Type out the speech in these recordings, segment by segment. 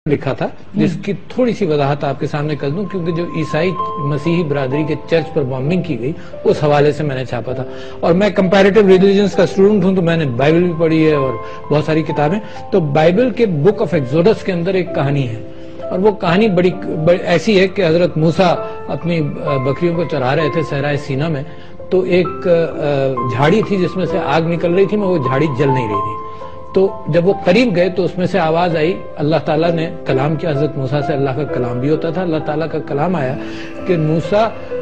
लिखा था जिसकी थोड़ी सी वजाहत आपके सामने कर दूं, क्योंकि जो ईसाई मसीही बरादरी के चर्च पर बॉम्बिंग की गई उस हवाले से मैंने छापा था। और मैं कंपैरेटिव रिलीजन्स का स्टूडेंट हूं, तो मैंने बाइबल भी पढ़ी है और बहुत सारी किताबें। तो बाइबल के बुक ऑफ एक्सोडस के अंदर एक कहानी है, और वो कहानी बड़ी ऐसी है कि हजरत मूसा अपनी बकरियों को चरा रहे थे सहराए सीना में, तो एक झाड़ी थी जिसमें से आग निकल रही थी, मगर वो झाड़ी जल नहीं रही थी। तो जब वो करीब गए तो उसमें से आवाज आई, अल्लाह ताला ने कलाम किया। हजरत मूसा से अल्लाह का कलाम भी होता था। अल्लाह ताला का कलाम आया कि मूसा,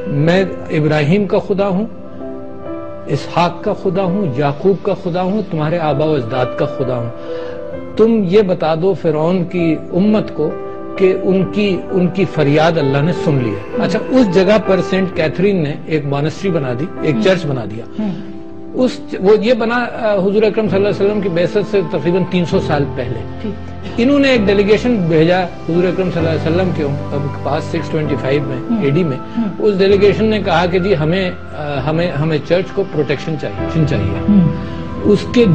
मैं इब्राहिम का खुदा हूं, इसहाक का खुदा हूं, याकूब का खुदा हूं, तुम्हारे आबा व अजदाद का खुदा हूं। तुम ये बता दो फिरौन की उम्मत को कि उनकी फरियाद अल्लाह ने सुन ली है। अच्छा, उस जगह पर सेंट कैथरीन ने एक मॉनेस्ट्री बना दी, एक चर्च बना दिया। वो ये बना हुजूर अकरम सल्लल्लाहु अलैहि वसल्लम की बेअसत से तकरीबन 300 साल पहले। इन्होंने एक डेलीगेशन भेजा हुजूर अकरम सल्लल्लाहु अलैहि वसल्लम के पास 625 में एडी में। उस डेलीगेशन ने कहा कि जी हमें चर्च को प्रोटेक्शन चाहिए। उसके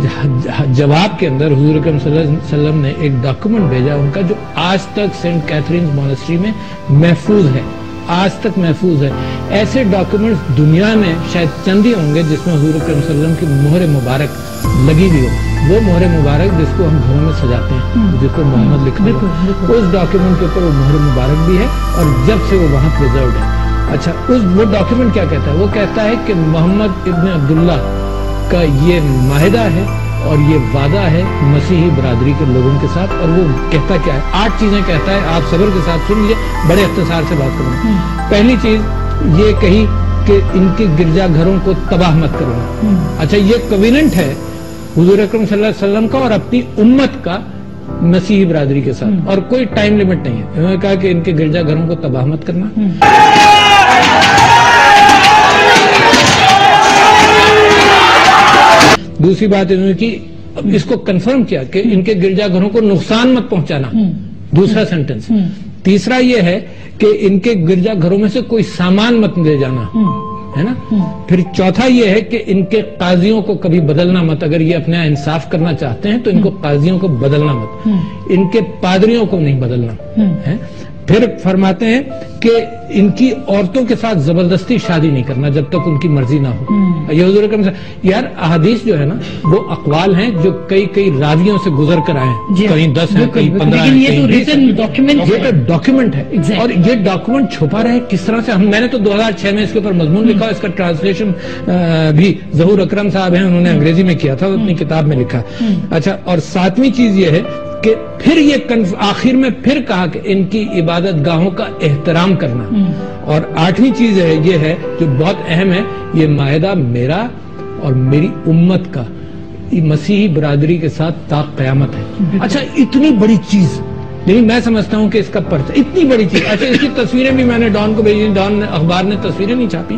जवाब के अंदर हुजूर अकरम सल्लल्लाहु अलैहि वसल्लम ने एक डॉक्यूमेंट भेजा उनका, जो आज तक सेंट कैथरीन मॉनेस्ट्री में महफूज है, आज तक महफूज है। ऐसे डॉक्यूमेंट्स दुनिया में शायद चंद ही होंगे जिसमें हुजूर अकरम सल्लल्लाहु अलैहि वसल्लम की मोहर मुबारक लगी हुई हो। वो मोहर मुबारक जिसको हम घरों में सजाते हैं, जिसको मोहम्मद लिखा है, उस डॉक्यूमेंट के ऊपर वो मोहर मुबारक भी है, और जब से वो वहां प्रिजर्व्ड है। अच्छा, वो डॉक्यूमेंट क्या कहता है? वो कहता है कि मोहम्मद इब्न अब्दुल्ला का ये माहिदा है और ये वादा है मसीही बरादरी के लोगों के साथ। और वो कहता क्या है? 8 चीजें कहता है, आप सब्र के साथ सुन लीजिए, बड़े इख्तिसार से बात करूंगा। पहली चीज ये कही कि इनके गिरजा घरों को तबाह मत करूंगा। अच्छा, ये कविनेंट है हुजूर अकरम सल्लल्लाहु अलैहि वसल्लम का और अपनी उम्मत का मसीही बरादरी के साथ, और कोई टाइम लिमिट नहीं है। उन्होंने कहा कि इनके गिरजा घरों को तबाह मत करना। दूसरी बात इन्होंने की, इसको कंफर्म किया कि इनके गिरजाघरों को नुकसान मत पहुंचाना, दूसरा सेंटेंस। तीसरा ये है कि इनके गिरजाघरों में से कोई सामान मत ले जाना, है ना। फिर चौथा ये है कि इनके काजियों को कभी बदलना मत। अगर ये अपने यहाँ इंसाफ करना चाहते हैं तो इनको काजियों को बदलना मत, इनके पादरियों को नहीं बदलना है। फिर फरमाते हैं कि इनकी औरतों के साथ जबरदस्ती शादी नहीं करना जब तक उनकी मर्जी ना हो। ये हुजूर अकरम यार अहादीस जो है ना, वो अक़वाल हैं जो कई रावियों से गुजर कर आए हैं, कहीं 10 है, कहीं 15 है, ये तो रिटन डॉक्यूमेंट, ये तो डॉक्यूमेंट है। और ये डॉक्यूमेंट छुपा रहे किस तरह से? मैंने तो 2006 में इसके ऊपर मजमून लिखा, इसका ट्रांसलेशन भी ज़हूर अकरम साहब हैं, उन्होंने अंग्रेजी में किया था, अपनी किताब में लिखा। अच्छा, और 7वीं चीज ये है कि फिर ये आखिर में फिर कहा कि इनकी इबादत गाहों का एहतराम करना। और 8वीं चीज है, ये है जो बहुत अहम है, ये माहिदा मेरा और मेरी उम्मत का मसीही बरादरी के साथ ता क़यामत है। अच्छा, इतनी बड़ी चीज, लेकिन मैं समझता हूँ कि इसका पर्चा इतनी बड़ी चीज। अच्छा, इसकी तस्वीरें भी मैंने डॉन को भेजी, डॉन अखबार ने तस्वीरें नहीं छापी,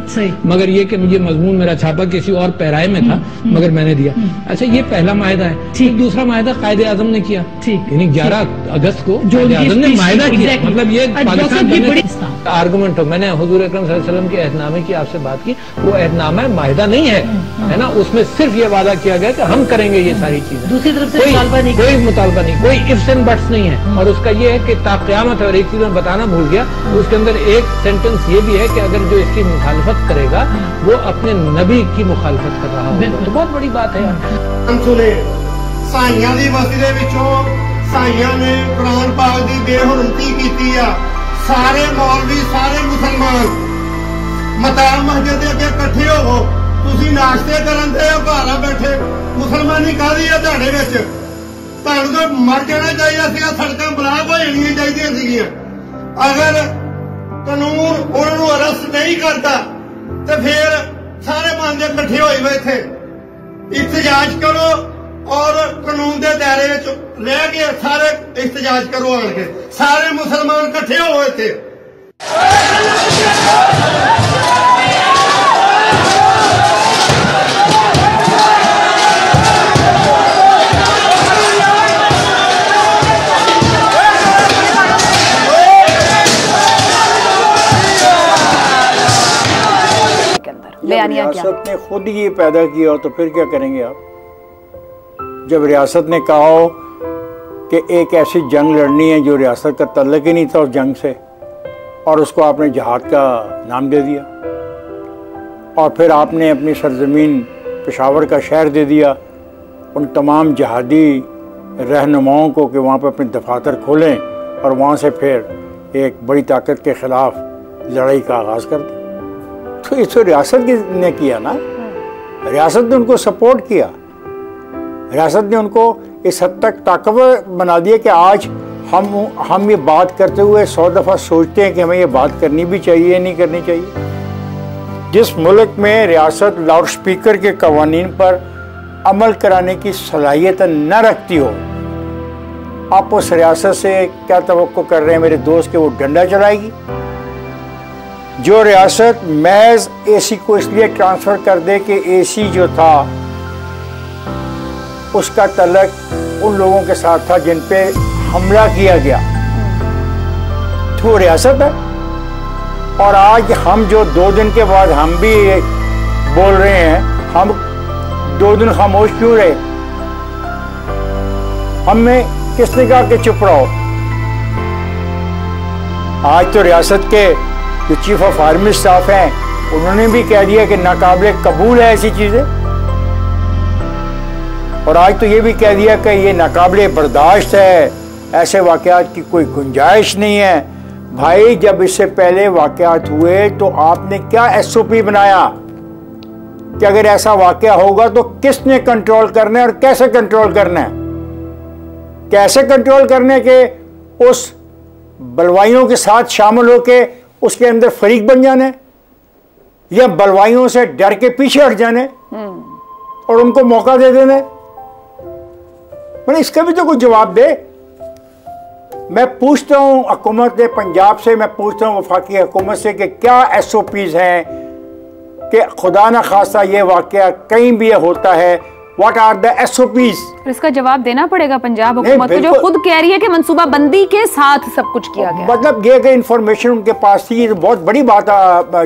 मगर ये कि मुझे मजमून मेरा छापा किसी और पैराए में था, मगर मैंने दिया। अच्छा, ये पहला माहिदा है। ठीक, दूसरा माहिदा कायदे आजम ने किया, यानी 11 अगस्त को कायदे आजम ने माहिदा किया। मतलब ये पाकिस्तान आर्गुमेंट हो। मैंने हुजूर अकरम सल्लल्लाहु अलैहि वसल्लम के अहदनामे की आपसे बात की, वो अहदनामा माहिदा नहीं है ना। उसमें सिर्फ ये वादा किया गया कि हम करेंगे ये सारी चीजें। दूसरी तरफ से कोई मुतालबा नहीं, कोई इफ्स एंड बट्स नहीं है। और उसका ये है कि ता क़यामत है। और एक चीज मैं बताना भूल गया, उसके अंदर एक सेंटेंस ये भी है कि अगर जो इसकी मुखालफत करेगा वो अपने नबी की मुखालफत कर रहा होगा, तो बहुत बड़ी बात है यार। सुने साइयां दी बस्ती दे विचों साइयां ने कुरान पाक दी बेहुरमती कीती आ। सारे मौलवी, सारे मुसलमान मताब मस्जिद दे अगे इकट्ठे होवो। तुसीं नाश्ते करन दे घरा बैठे, मुसलमानी काहदी आ तुहाडे विच? ਤੁਹਾਨੂੰ ਤਾਂ ਮਰ ਜਾਣਾ ਚਾਹੀਦਾ ਸੀਗਾ, ਸੜਕਾਂ ਬਲਾਕ ਹੋ ਜਾਣੀਆਂ ਚਾਹੀਦੀਆਂ ਸੀਗੀਆਂ। ਅਗਰ ਕਾਨੂੰਨ ਉਹਨਾਂ ਨੂੰ ਅਰੈਸਟ ਨਹੀਂ ਕਰਦਾ ਤੇ ਫਿਰ ਸਾਰੇ ਬੰਦੇ ਇਕੱਠੇ ਹੋਏ ਵੇ ਇੱਥੇ ਇhtਜਾਜ ਕਰੋ, ਔਰ ਕਾਨੂੰਨ ਦੇ ਦਾਇਰੇ ਵਿੱਚ ਰਹਿ ਕੇ ਸਾਰੇ ਇhtਜਾਜ ਕਰੋ। ਆਣ ਕੇ ਸਾਰੇ ਮੁਸਲਮਾਨ ਇਕੱਠੇ ਹੋਵੋ ਇੱਥੇ। रियासत ने खुद ये पैदा किया हो तो फिर क्या करेंगे आप? जब रियासत ने कहा हो کہ ایک ایسی جنگ لڑنی ہے جو ریاست کا تعلق ہی نہیں تھا اس جنگ سے، اور اس کو آپ نے جہاد کا نام دے دیا، اور پھر آپ نے اپنی سرزمین پشاور کا شہر دے دیا ان تمام جہادی رہنماؤں کو کہ وہاں پہ اپنے دفاتر کھولیں اور وہاں سے پھر ایک بڑی طاقت کے خلاف لڑائی کا آغاز کر دیں۔ تو اس کو ریاست نے کیا نا، ریاست نے ان کو سپورٹ کیا، ریاست نے ان کو اس حد تک طاقتور بنا دیا کہ آج ہم یہ بات کرتے ہوئے 100 دفعہ سوچتے ہیں کہ ہمیں یہ بات کرنی بھی چاہیے نہیں کرنی چاہیے۔ جس ملک میں ریاست لاؤڈ سپیکر کے قوانین پر عمل کرانے کی صلاحیت نہ رکھتی ہو، آپ اس ریاست سے کیا توقع کر رہے ہیں میرے دوست کہ وہ ڈنڈا چلائے گی؟ جو ریاست محض اے سی کو اس لیے ٹرانسفر کر دے کہ اے سی جو تھا اس کا تعلق ان لوگوں کے ساتھ تھا جن پہ حملہ کیا گیا، تو وہ ریاست ہے۔ اور آج ہم جو 2 دن کے بعد ہم بھی بول رہے ہیں، ہم 2 دن خاموش کیوں رہے؟ ہمیں کس نے کہا کہ چپ رہو؟ آج تو ریاست کے جو چیف آف آرمی اسٹاف ہیں انہوں نے بھی کہہ دیا کہ ناقابل قبول ہے ایسی چیزیں، اور آج تو یہ بھی کہہ دیا کہ یہ ناقابل برداشت ہے، ایسے واقعات کی کوئی گنجائش نہیں ہے۔ بھائی جب اس سے پہلے واقعات ہوئے تو آپ نے کیا ایس او پی بنایا کہ اگر ایسا واقعہ ہوگا تو کس نے کنٹرول کرنا ہے اور کیسے کنٹرول کرنا ہے؟ کیسے کنٹرول کرنے کے اس بلوائیوں کے ساتھ شامل ہو کے اس کے اندر فریق بن جانے، یا بلوائیوں سے ڈر کے پیچھے ہٹ جانے اور ان کو موقع دے دینے؟ اس کا بھی تو کوئی جواب دے۔ میں پوچھتا ہوں حکومت پنجاب سے، میں پوچھتا ہوں وفاقی حکومت سے کہ کیا ایس او پیز ہیں کہ خدا نہ خواستہ یہ واقعہ کہیں بھی ہوتا ہے، what are the S O Ps? اس کا جواب دینا پڑے گا پنجاب حکومت کو، جو خود کہہ رہی ہے کہ منصوبہ بندی کے ساتھ سب کچھ کیا گیا۔ مطلب یہ کہ انفارمیشن ان کے پاس تھی، یہ بہت بڑی بات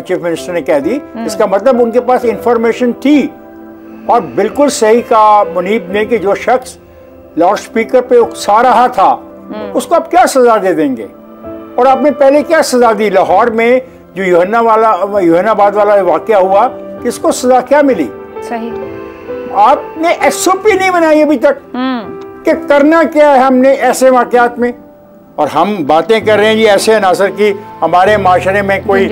چیف منسٹر نے کہہ دی، اس کا مطلب ان کے پاس انفارمیشن تھی۔ اور بالکل صحیح کہا منیب نے کہ جو شخص لاؤڈ سپیکر پہ اکسا رہا تھا اس کو آپ کیا سزا دے دیں گے؟ اور آپ نے پہلے کیا سزا دی؟ لاہور میں جو یوحنا آباد والا واقعہ ہوا، اس کو سزا کیا ملی؟ صحیح، آپ نے ایس او پی نہیں بنائی ابھی تک کہ کرنا کیا ہے ہم نے ایسے واقعات میں۔ اور ہم باتیں کر رہے ہیں جی ایسے عناصر کی ہمارے معاشرے میں کوئی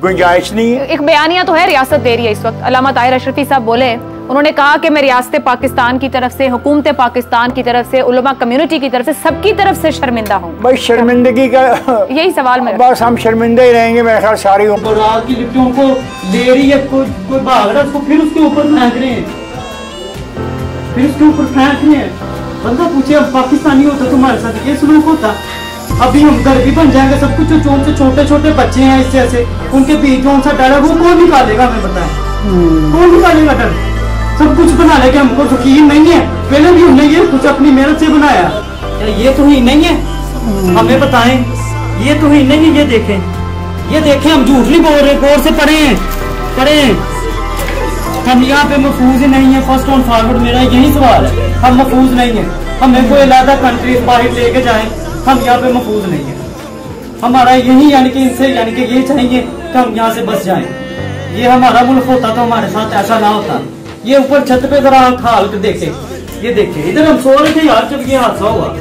گنجائش نہیں ہے۔ ایک بیانیہ تو ہے ریاست دے رہی ہے اس وقت، علامہ طاہر اشرفی صاحب بولے، انہوں نے کہا کہ میں ریاست پاکستان کی طرف سے، حکومت پاکستان کی طرف سے، علماء کمیونٹی کی طرف سے، سب کی طرف سے شرمندہ ہوں۔ بھائی شرمندگی کا یہی سوال میں بس ہم شرمندہ ہی رہیں گے میرے خیال ساری عمر۔ رات کی لپٹوں کو لے رہی ہے، کوئی بھاگ رہا ہے اس کو پھر اس کے اوپر پھینک رہے ہیں، پھر اس کے اوپر پھینک رہے ہیں۔ بندہ پوچھے اب پاکستانی ہوتا تمہارے ساتھ یہ سلوک ہوتا؟ ابھی ہم گھر بھی بن جائیں گے سب کچھ، جو چھوٹے چھوٹے بچے ہیں اس سے ان کے بیچ جو سا ڈر ہے وہ کون نکالے گا؟ ہمیں بتائیں کون نکالے گا ڈر؟ سب کچھ بنا لے کے ہم کو یقین نہیں ہے، پہلے بھی ہم نے یہ کچھ اپنی محنت سے بنایا، یہ تو ہی نہیں ہے؟ ہمیں بتائیں یہ تو ہی نہیں ہے؟ یہ دیکھیں ہم جھوٹ نہیں بول رہے، غور سے پڑھیں ہم یہاں پہ محفوظ نہیں ہیں۔ فرسٹ آن فارورڈ میرا یہی سوال ہے، ہم محفوظ نہیں ہیں، ہمیں کوئی علیحدہ کنٹری باہر لے کے جائیں، ہم یہاں پہ محفوظ نہیں ہیں۔ ہمارا یہی یعنی کہ ان سے یعنی کہ یہ چاہیے کہ ہم یہاں سے بس جائیں۔ یہ ہمارا ملک ہوتا تو ہمارے ساتھ ایسا نہ ہوتا۔ یہ اوپر چھت پہ ذرا حال دیکھیں، یہ دیکھیں ادھر ہم سو رہے تھے یار جب یہ حادثہ ہوا۔